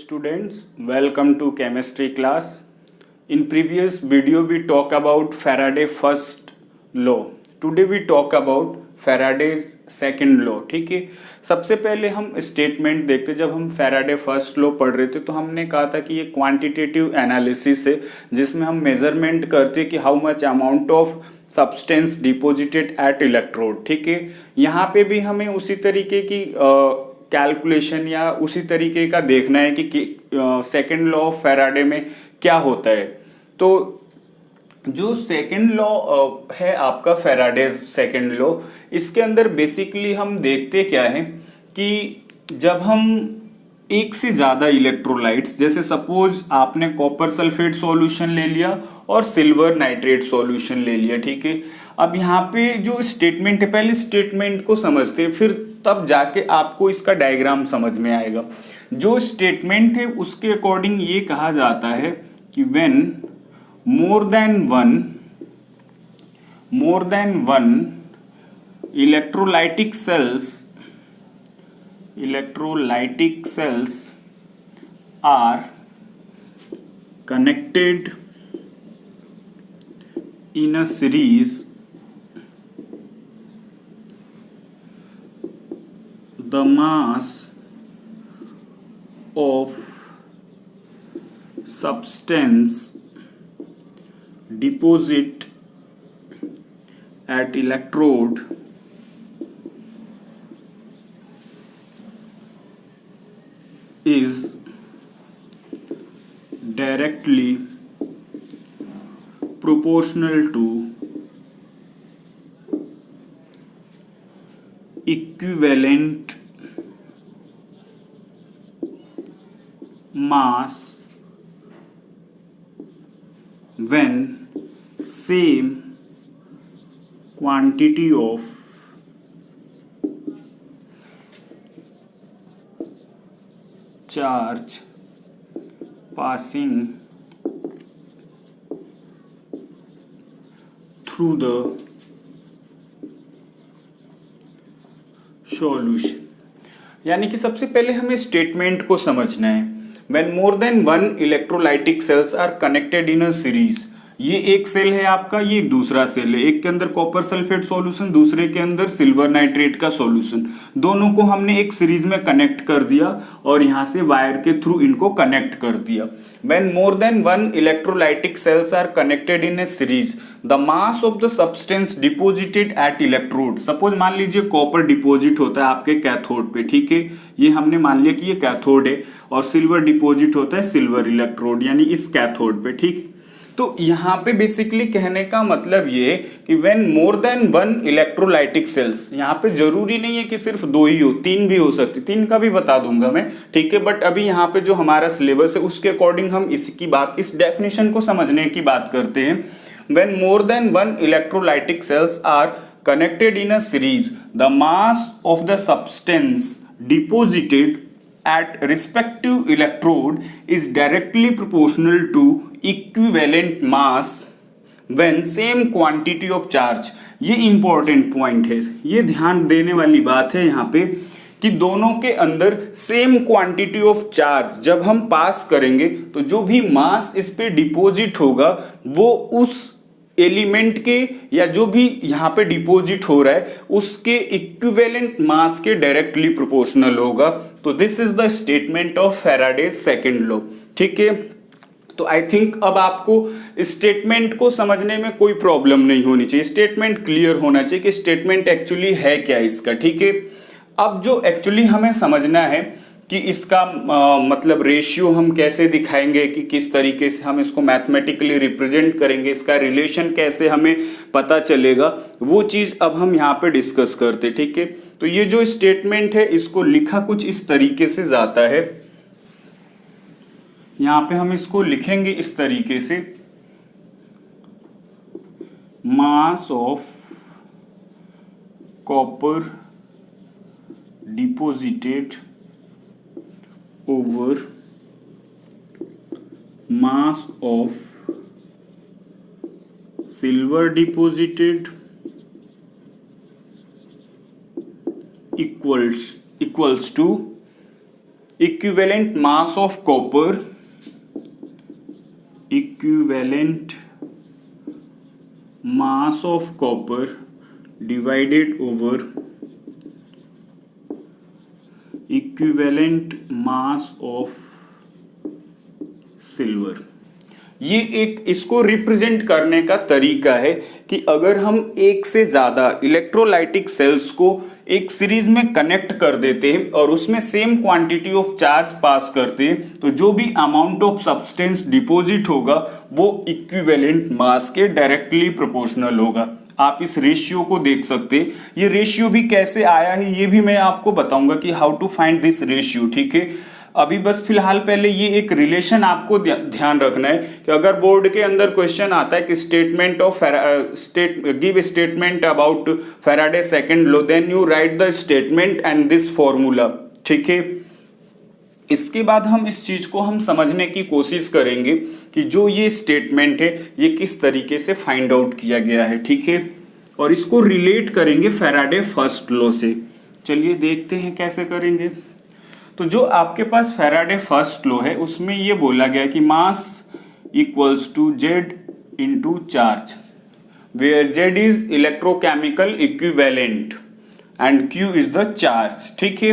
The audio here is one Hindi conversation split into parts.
students, welcome to chemistry class. In previous video we talk about Faraday first law. Today we talk about Faraday's second law. ठीक है, सबसे पहले हम स्टेटमेंट देखते। जब हम फैराडे फर्स्ट लॉ पढ़ रहे थे तो हमने कहा था कि ये क्वांटिटेटिव एनालिसिस है जिसमें हम मेजरमेंट करते हैं कि how much amount of substance deposited at electrode. ठीक है, यहाँ पे भी हमें उसी तरीके की कैलकुलेशन या उसी तरीके का देखना है कि सेकेंड लॉ ऑफ फैराडे में क्या होता है। तो जो सेकेंड लॉ है आपका फैराडे सेकेंड लॉ, इसके अंदर बेसिकली हम देखते क्या है कि जब हम एक से ज़्यादा इलेक्ट्रोलाइट्स, जैसे सपोज आपने कॉपर सल्फेट सॉल्यूशन ले लिया और सिल्वर नाइट्रेट सॉल्यूशन ले लिया। ठीक है, अब यहाँ पे जो स्टेटमेंट है, पहले स्टेटमेंट को समझते हैं, फिर तब जाके आपको इसका डायग्राम समझ में आएगा। जो स्टेटमेंट है उसके अकॉर्डिंग ये कहा जाता है कि when more than one electrolytic cells are connected in a series, the mass of substance deposit at electrode is directly proportional to equivalent mass when same quantity of charge passing through the solution। यानी कि सबसे पहले हमें स्टेटमेंट को समझना है। When more than one electrolytic cells are connected in a series, ये एक सेल है आपका, ये एक दूसरा सेल है। एक के अंदर कॉपर सल्फेट सॉल्यूशन, दूसरे के अंदर सिल्वर नाइट्रेट का सॉल्यूशन। दोनों को हमने एक सीरीज में कनेक्ट कर दिया और यहाँ से वायर के थ्रू इनको कनेक्ट कर दिया। When more than one electrolytic cells are connected in a series, the mass of the substance deposited at electrode, suppose मान लीजिए कॉपर डिपोजिट होता है आपके कैथोड पे। ठीक है, ये हमने मान लिया कि ये कैथोड है, और सिल्वर डिपोजिट होता है सिल्वर इलेक्ट्रोड यानी इस कैथोड पे। ठीक, तो यहाँ पे बेसिकली कहने का मतलब ये कि when more than one electrolytic cells, यहाँ पे जरूरी नहीं है कि सिर्फ दो ही हो, तीन भी हो सकती, तीन का भी बता दूंगा मैं। ठीक है, बट अभी यहाँ पे जो हमारा सिलेबस है उसके अकॉर्डिंग हम इसकी बात, इस डेफिनेशन को समझने की बात करते हैं। When more than one electrolytic cells are connected in a series, the mass of the substance deposited at respective electrode is directly proportional to equivalent mass when same quantity of charge। ये important point है, ये ध्यान देने वाली बात है यहाँ पे कि दोनों के अंदर सेम क्वांटिटी ऑफ चार्ज जब हम पास करेंगे तो जो भी मास इस पे डिपोजिट होगा वो उस एलिमेंट के या जो भी यहाँ पे डिपोजिट हो रहा है उसके इक्विवेलेंट मास के डायरेक्टली प्रोपोर्शनल होगा। तो this is the statement of Faraday's second law. ठीक है, तो आई थिंक अब आपको स्टेटमेंट को समझने में कोई प्रॉब्लम नहीं होनी चाहिए। स्टेटमेंट क्लियर होना चाहिए कि स्टेटमेंट एक्चुअली है क्या इसका। ठीक है, अब जो एक्चुअली हमें समझना है कि इसका मतलब रेशियो हम कैसे दिखाएंगे, कि किस तरीके से हम इसको मैथमेटिकली रिप्रेजेंट करेंगे, इसका रिलेशन कैसे हमें पता चलेगा, वो चीज़ अब हम यहाँ पे डिस्कस करते। ठीक है, तो ये जो स्टेटमेंट है इसको लिखा कुछ इस तरीके से जाता है। यहाँ पे हम इसको लिखेंगे इस तरीके से, मास of copper deposited over mass of silver deposited equals to equivalent mass of copper, equivalent mass of copper divided over equivalent mass of silver. ये एक इसको रिप्रेजेंट करने का तरीका है कि अगर हम एक से ज्यादा इलेक्ट्रोलाइटिक सेल्स को एक सीरीज में कनेक्ट कर देते हैं और उसमें सेम क्वांटिटी ऑफ चार्ज पास करते हैं तो जो भी अमाउंट ऑफ सब्सटेंस डिपॉजिट होगा वो इक्विवेलेंट मास के डायरेक्टली प्रोपोर्शनल होगा। आप इस रेशियो को देख सकते हैं। ये रेशियो भी कैसे आया है ये भी मैं आपको बताऊंगा कि how to find this ratio, ठीक है। अभी बस फिलहाल पहले ये एक रिलेशन आपको ध्यान रखना है कि अगर बोर्ड के अंदर क्वेश्चन आता है कि statement of give statement about Faraday second law, then you write the statement and this formula, ठीक है। इसके बाद हम इस चीज को हम समझने की कोशिश करेंगे कि जो ये स्टेटमेंट है ये किस तरीके से फाइंड आउट किया गया है, ठीक है, और इसको रिलेट करेंगे फैराडे फर्स्ट लॉ से। चलिए देखते हैं कैसे करेंगे। तो जो आपके पास फैराडे फर्स्ट लॉ है उसमें ये बोला गया कि mass equals to Z into charge, where Z is electrochemical equivalent and Q is the charge, ठीक है।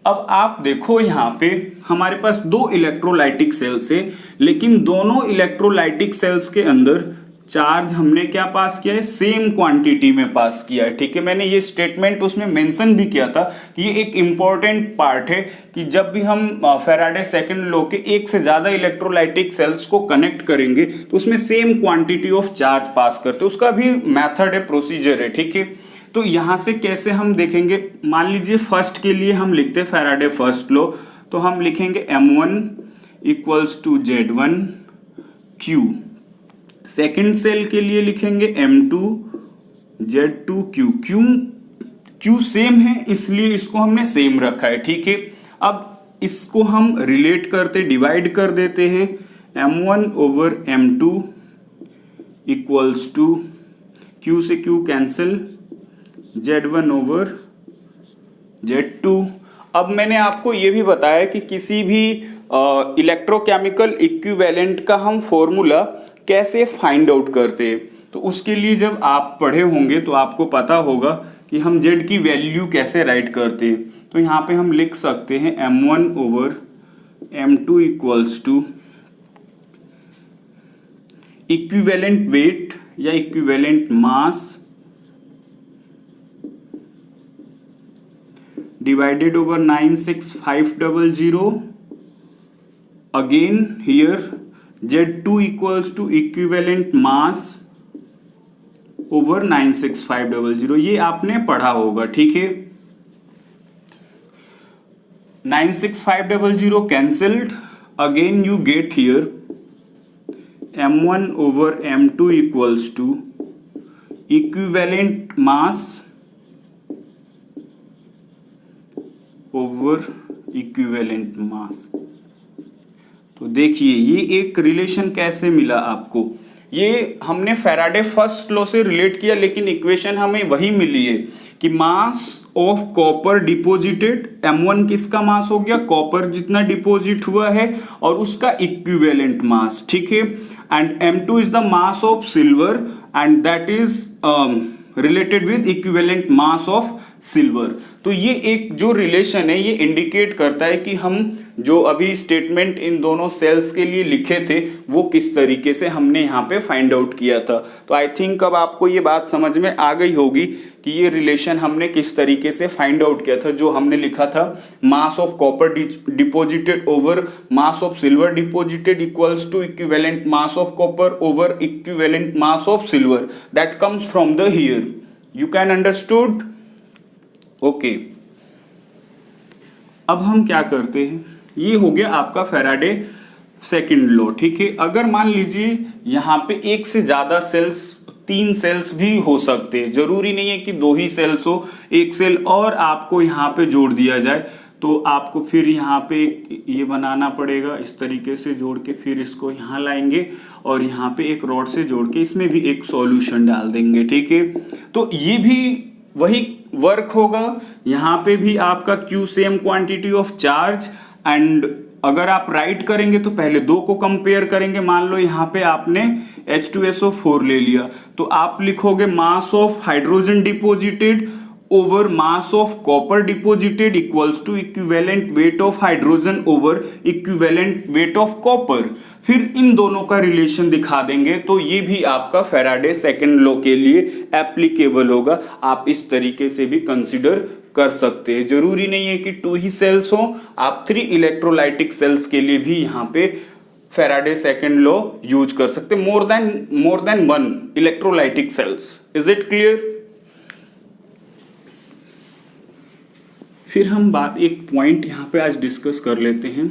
अब आप देखो यहाँ पे हमारे पास दो इलेक्ट्रोलाइटिक सेल्स है, लेकिन दोनों इलेक्ट्रोलाइटिक सेल्स के अंदर चार्ज हमने क्या पास किया है, सेम क्वांटिटी में पास किया है, ठीक है। मैंने ये स्टेटमेंट उसमें मेंशन भी किया था कि ये एक इंपॉर्टेंट पार्ट है कि जब भी हम फैराडे सेकंड लॉ के एक से ज्यादा इलेक्ट्रोलाइटिक सेल्स को कनेक्ट करेंगे तो उसमें सेम क्वांटिटी ऑफ चार्ज पास करते हैं, उसका भी मेथड है, प्रोसीजर है, ठीक है। तो यहां से कैसे हम देखेंगे, मान लीजिए फर्स्ट के लिए हम लिखते हैं फैराडे फर्स्ट लॉ, तो हम लिखेंगे M1 equals to Z1 Q। Second cell के लिए लिखेंगे M2 Z2 Q। Q same है इसलिए इसको हमने सेम रखा है, ठीक है। अब इसको हम रिलेट करते, डिवाइड कर देते हैं, M1 over M2 equals to Q से Q cancel, Z1 over Z2। अब मैंने आपको ये भी बताया कि किसी भी इलेक्ट्रोकेमिकल इक्विवेलेंट का हम फॉर्मूला कैसे फाइंड आउट करते हैं, तो उसके लिए जब आप पढ़े होंगे तो आपको पता होगा कि हम Z की वैल्यू कैसे राइट करते हैं। तो यहाँ पे हम लिख सकते हैं M1 over M2 equals to equivalent weight या equivalent mass divided over 96500. Again here Z2 equals to equivalent mass over 96500, ये आपने पढ़ा होगा, ठीक है। 96500 cancelled, again you get here M1 over M2 equals to equivalent mass over equivalent मास। तो देखिए ये एक रिलेशन कैसे मिला आपको, ये हमने फैराडे फर्स्ट लॉ से रिलेट किया, लेकिन इक्वेशन हमें वही मिली है कि मास ऑफ कॉपर डिपॉजिटेड, M1 किसका मास हो गया, कॉपर जितना डिपॉजिट हुआ है और उसका इक्विवेलेंट मास, ठीक है। And M2 is the mass of silver and that is related with equivalent mass of silver. तो ये एक जो रिलेशन है ये इंडिकेट करता है कि हम जो अभी स्टेटमेंट इन दोनों सेल्स के लिए लिखे थे वो किस तरीके से हमने यहाँ पे फाइंड आउट किया था। तो आई थिंक अब आपको ये बात समझ में आ गई होगी कि ये रिलेशन हमने किस तरीके से फाइंड आउट किया था। जो हमने लिखा था mass of copper deposited over mass of silver deposited equals to equivalent mass of copper over equivalent mass of silver, that comes from the here. You can understood, okay. अब हम क्या करते हैं, ये हो गया आपका फैराडे सेकंड लॉ, ठीक है। अगर मान लीजिए यहाँ पे एक से ज्यादा सेल्स, 3 सेल्स भी हो सकते हैं, जरूरी नहीं है कि 2 ही सेल्स हो, एक सेल और आपको यहाँ पे जोड़ दिया जाए तो आपको फिर यहाँ पे ये बनाना पड़ेगा, इस तरीके से जोड़ के फिर इसको यहाँ लाएंगे और यहाँ पे एक रॉड से जोड़ के इसमें भी एक सॉल्यूशन डाल देंगे, ठीक है। तो ये भी वही वर्क होगा, यहाँ पे भी आपका Q same quantity of charge and अगर आप राइट करेंगे तो पहले दो को कंपेयर करेंगे। मान लो यहाँ पे आपने H2SO4 ले लिया, तो आप लिखोगे mass of hydrogen deposited over mass of copper deposited equals to equivalent weight of hydrogen over equivalent weight of copper. फिर इन दोनों का रिलेशन दिखा देंगे, तो ये भी आपका फैराडे सेकंड लॉ के लिए एप्लीकेबल होगा। आप इस तरीके से भी कंसिडर कर सकते हैं। जरूरी नहीं है कि 2 ही सेल्स हो, आप 3 इलेक्ट्रोलाइटिक सेल्स के लिए भी यहाँ पे फैराडे सेकंड लॉ यूज कर सकते हैं। More than 1 electrolytic cells. Is it clear? फिर हम एक पॉइंट यहाँ पे आज डिस्कस कर लेते हैं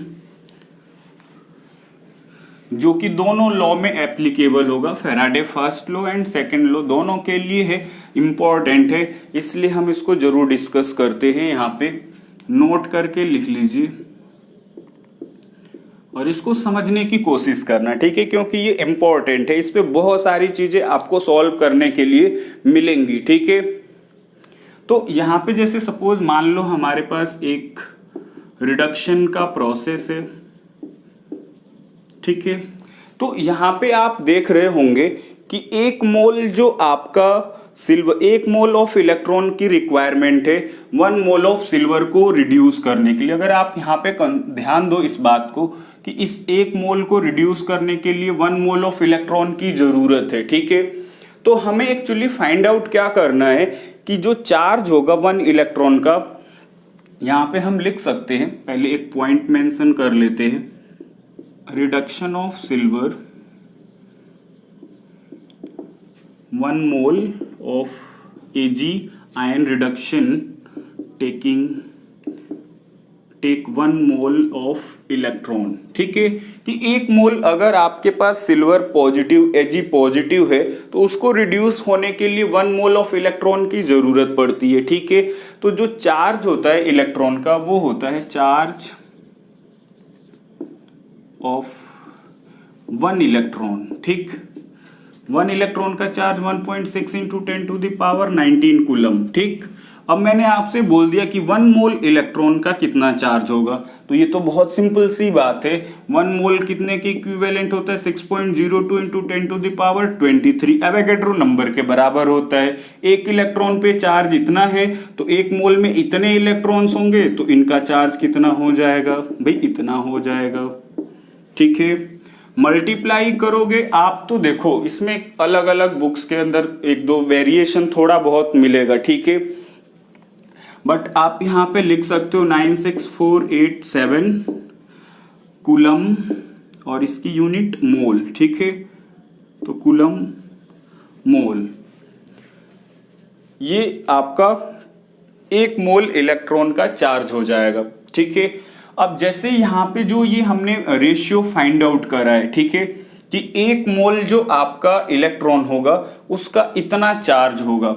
जो कि दोनों लॉ में एप्लीकेबल होगा। Faraday first law and second law दोनों के लिए है, इंपॉर्टेंट है, इसलिए हम इसको जरूर डिस्कस करते हैं। यहाँ पे नोट करके लिख लीजिए और इसको समझने की कोशिश करना, ठीक है, क्योंकि ये इंपॉर्टेंट है। इस पे बहुत सारी चीजें आपको सॉल्व करने के लिए मिलेंगी, ठीक है। तो यहाँ पे जैसे सपोज मान लो हमारे पास एक रिडक्शन का प्रोसेस है, ठीक है। तो यहाँ पे आप देख रहे होंगे कि 1 मोल जो आपका सिल्वर, 1 मोल ऑफ इलेक्ट्रॉन की रिक्वायरमेंट है 1 मोल ऑफ सिल्वर को रिड्यूस करने के लिए। अगर आप यहाँ पे ध्यान दो इस बात को कि इस 1 मोल को रिड्यूस करने के लिए 1 मोल ऑफ इलेक्ट्रॉन की जरूरत है, ठीक है। तो हमें एक्चुअली फाइंड आउट क्या करना है कि जो चार्ज होगा 1 इलेक्ट्रॉन का, यहाँ पे हम लिख सकते हैं, पहले एक पॉइंट मेंशन कर लेते हैं, reduction of silver 1 mole of Ag ion reduction take 1 mole of electron, ठीक है। कि 1 मोल अगर आपके पास सिल्वर पॉजिटिव Ag पॉजिटिव है तो उसको रिड्यूस होने के लिए 1 मोल ऑफ इलेक्ट्रॉन की जरूरत पड़ती है, ठीक है। तो जो चार्ज होता है इलेक्ट्रॉन का वो होता है चार्ज ऑफ 1 इलेक्ट्रॉन, ठीक। 1 इलेक्ट्रॉन का charge 1.6 into 10 to the power 19 coulomb, ठीक। अब मैंने आपसे बोल दिया कि 1 मोल इलेक्ट्रॉन का कितना चार्ज होगा, तो ये तो बहुत सिंपल सी बात है। 1 मोल कितने के इक्विवेलेंट होता है? 6.02 into 10 to the power 23 Avogadro number के बराबर होता है। 1 इलेक्ट्रॉन पे चार्ज इतना है तो 1 मोल में इतने इलेक्ट्रॉन्स होंगे, तो इनका चार्ज कितना हो जाएगा भाई? इतना हो जाएगा, ठीक है। मल्टीप्लाई करोगे आप तो देखो इसमें अलग अलग बुक्स के अंदर 1-2 वेरिएशन थोड़ा बहुत मिलेगा, ठीक है। बट आप यहाँ पे लिख सकते हो 96487 कूलम और इसकी यूनिट मोल, ठीक है। तो कूलम मोल, ये आपका 1 मोल इलेक्ट्रॉन का चार्ज हो जाएगा, ठीक है। अब जैसे यहाँ पे जो ये हमने रेशियो फाइंड आउट करा है, ठीक है, कि 1 मोल जो आपका इलेक्ट्रॉन होगा उसका इतना चार्ज होगा,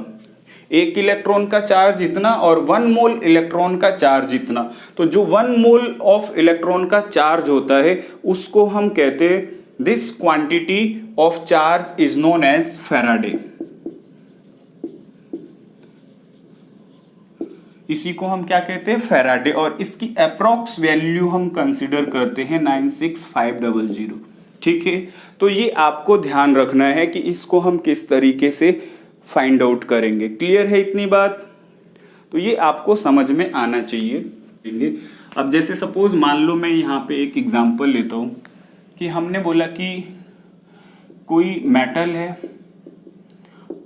1 इलेक्ट्रॉन का चार्ज इतना और 1 मोल इलेक्ट्रॉन का चार्ज इतना। तो जो 1 मोल ऑफ इलेक्ट्रॉन का चार्ज होता है उसको हम कहते हैं, this quantity of charge is known as Faraday. इसी को हम क्या कहते हैं? फैराडे। और इसकी अप्रॉक्स वैल्यू हम कंसिडर करते हैं 96500, ठीक है। तो ये आपको ध्यान रखना है कि इसको हम किस तरीके से फाइंड आउट करेंगे। क्लियर है इतनी बात? तो ये आपको समझ में आना चाहिए। अब जैसे सपोज मान लो मैं यहाँ पे एक एग्जांपल लेता हूँ कि हमने बोला कि कोई मेटल है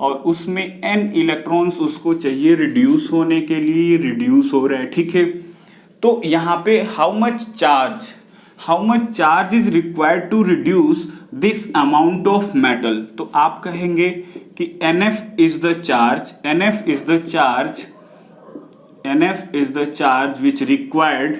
और उसमें n इलेक्ट्रॉन्स उसको चाहिए रिड्यूस होने के लिए, रिड्यूस हो रहा है, ठीक है। तो यहाँ पे how much charge is required to reduce this amount of metal. तो आप कहेंगे कि NF is the charge which required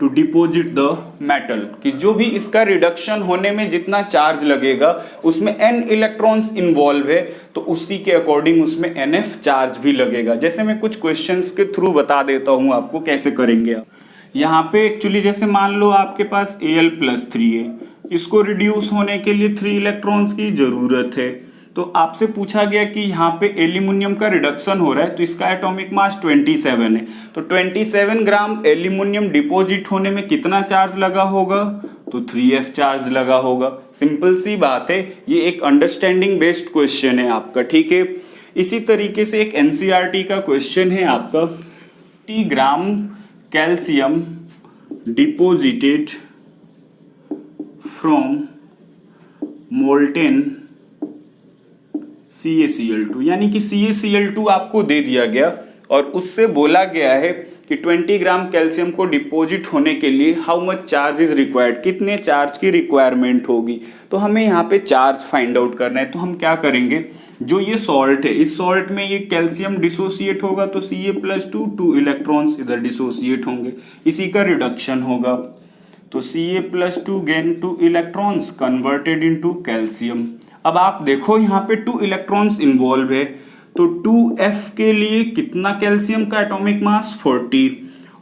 to deposit the metal, कि जो भी इसका रिडक्शन होने में जितना चार्ज लगेगा उसमें n इलेक्ट्रॉन्स इन्वॉल्व है, तो उसी के अकॉर्डिंग उसमें NF चार्ज भी लगेगा। जैसे मैं कुछ क्वेश्चंस के थ्रू बता देता हूं आपको कैसे करेंगे आप। यहाँ पे एक्चुअली जैसे मान लो आपके पास Al+3 है, इसको रिड्यूस होने के लिए 3 इलेक्ट्रॉन्स की जरूरत है, तो आपसे पूछा गया कि यहाँ पे एल्यूमिनियम का रिडक्शन हो रहा है, तो इसका एटॉमिक मास 27 है। तो 27 ग्राम एल्यूमिनियम डिपॉजिट होने में कितना चार्ज लगा होगा, तो 3F चार्ज लगा होगा। सिंपल सी बात है, ये एक अंडरस्टैंडिंग बेस्ड क्वेश्चन है आपका, ठीक है। इसी तरीके से एक NCERT का क्वेश्चन है आपका, 30 ग्राम calcium deposited from molten CaCl2, यानी कि CaCl2 आपको दे दिया गया और उससे बोला गया है कि 20 ग्राम कैल्शियम को डिपॉजिट होने के लिए how much charge is required, कितने चार्ज की रिक्वायरमेंट होगी। तो हमें यहाँ पे चार्ज फाइंड आउट करना है। तो हम क्या करेंगे, जो ये सॉल्ट है, इस सॉल्ट में ये कैल्शियम डिसोसिएट होगा तो Ca+2 2 इलेक्ट्रॉन्स इधर डिसोसिएट होंगे, इसी का रिडक्शन होगा। तो Ca+2 gain 2 electrons converted into calcium. अब आप देखो यहाँ पे 2 इलेक्ट्रॉन्स इन्वॉल्व है, तो 2F के लिए कितना कैल्शियम का एटॉमिक मास 40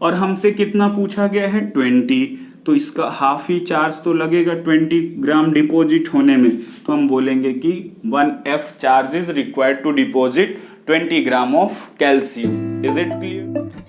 और हमसे कितना पूछा गया है 20, तो इसका हाफ ही चार्ज तो लगेगा 20 ग्राम डिपॉजिट होने में। तो हम बोलेंगे कि 1F charge is required to deposit 20 gram of calcium. Is it clear?